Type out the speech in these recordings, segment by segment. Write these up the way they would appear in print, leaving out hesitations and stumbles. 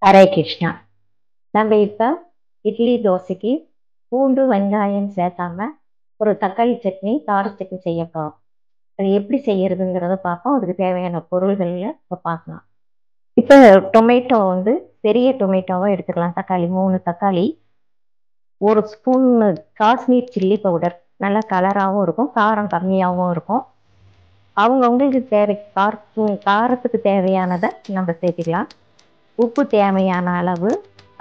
ஹரே கிருஷ்ணா. நம்ம இப்போ இட்லி தோசைக்கு பூண்டு வெங்காயம் சேர்த்தாம ஒரு தக்காளி சட்னி கார சட்னி செய்ய போகிறோம். அது எப்படி செய்யறதுங்கிறத பார்ப்போம். அதுக்கு தேவையான பொருள்களில் இப்போ பார்க்கலாம். இப்போ டொமேட்டோ பெரிய டொமேட்டோவை எடுத்துக்கலாம். தக்காளி 3 தக்காளி, ஒரு ஸ்பூன் காஷ்மீர் சில்லி பவுடர், நல்லா கலராகவும் இருக்கும், காரம் கம்மியாகவும் இருக்கும். அவங்கவுங்களுக்கு காரத்துக்கு தேவையானதை நம்ம சேர்த்துக்கலாம். உப்பு தேவையான அளவு.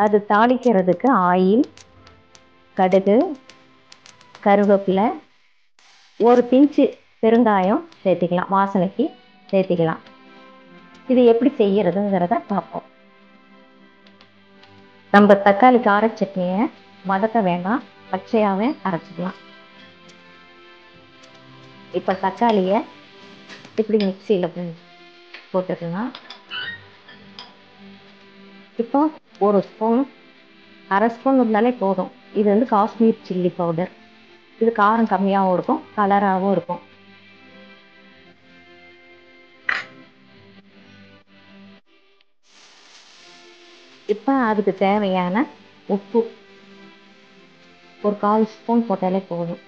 அது தாளிக்கிறதுக்கு ஆயில், கடுகு, கருவேப்பிலை, ஒரு பிஞ்சு பெருங்காயம் சேர்த்துக்கலாம், வாசனைக்கு சேர்த்துக்கலாம். இது எப்படி செய்யறதுங்கிறத பார்ப்போம். நம்ம தக்காளி கார சட்னியை வதக்க வேண்டாம், பச்சையாகவே அரைச்சிக்கலாம். இப்போ தக்காளியை இப்படி மிக்சியில் போட்டுக்கலாம். இப்போ ஒரு ஸ்பூன், அரை ஸ்பூன் இருந்தாலே போதும். இது காஷ்மீர் சில்லி பவுடர். இது காரம் கம்மியாகவும் இருக்கும், கலராகவும் இருக்கும். இப்போ அதுக்கு தேவையான உப்பு ஒரு 1/4 ஸ்பூன் போட்டாலே போதும்.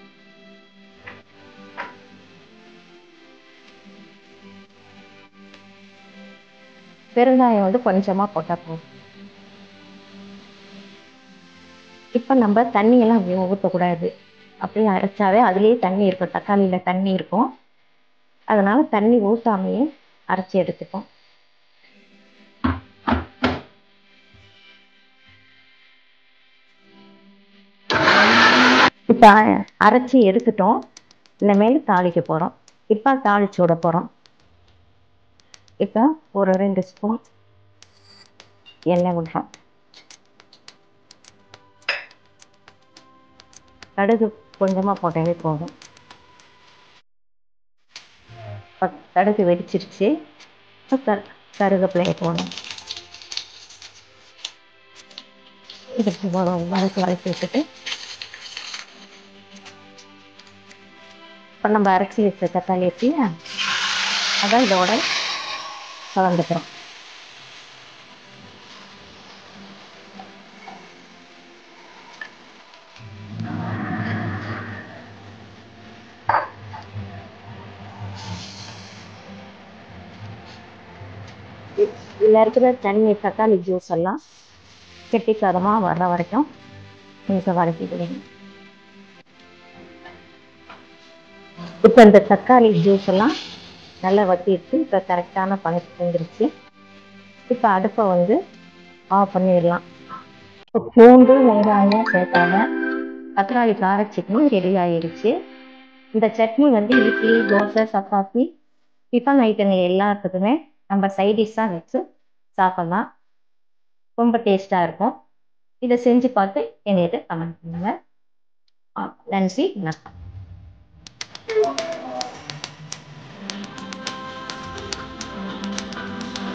பெருங்காயம் கொஞ்சமாக போட்டால் போதும். இப்போ நம்ம தண்ணியெல்லாம் ஊற்றக்கூடாது. அப்படியே அரைச்சாவே அதுலேயே தண்ணி இருக்கும், தக்காளியில் தண்ணி இருக்கும். அதனால தண்ணி ஊற்றாமையே அரைச்சி எடுத்துப்போம். இப்போ அரைச்சி எடுத்துட்டோம். இனிமேல் தாளிக்க போகிறோம். இப்போ தாளிச்சு விட போகிறோம். இப்போ ஒரு 2 ஸ்பூன் எண்ணெய் விடுறோம். கடுகு கொஞ்சமாக போட்டாலே போதும். கடுகு வெடிச்சிருச்சு. கருவேப்பிலையை போடணும். இதுக்கு வதக்கி விட்டுட்டு இப்போ நம்ம அரைச்சி வச்ச தக்காளி இருக்குல்ல, அதான் இதோட கலந்துக்கிறோம். இதில் இருக்கிற தண்ணி, தக்காளி ஜூஸ் எல்லாம் கெட்டிக்காரமாக வர்ற வரைக்கும் நீங்கள் வதக்கிடுவீங்க. இப்போ இந்த தக்காளி ஜூஸ் எல்லாம் நல்லா வத்திடுச்சு. இப்போ கரெக்டான பதத்துக்கு வந்துருச்சு. இப்போ அடுப்பை ஆஃப் பண்ணிடலாம். இப்போ பூண்டு வெங்காயம் சேர்த்தாங்க தக்காளி கார சட்னி ரெடி ஆயிடுச்சு. இந்த சட்னி இட்லி, தோசை, சப்பாத்தி, டிஃபன் ஐட்டங்கள் எல்லாத்துக்குமே நம்ம சைடிஷ்ஷாக வச்சு சாப்பிட்லாம். ரொம்ப டேஸ்ட்டாக இருக்கும். இதை செஞ்சு பார்த்து என்கிட்ட கமெண்ட் பண்ணுங்க. நன்றி, வணக்கம்.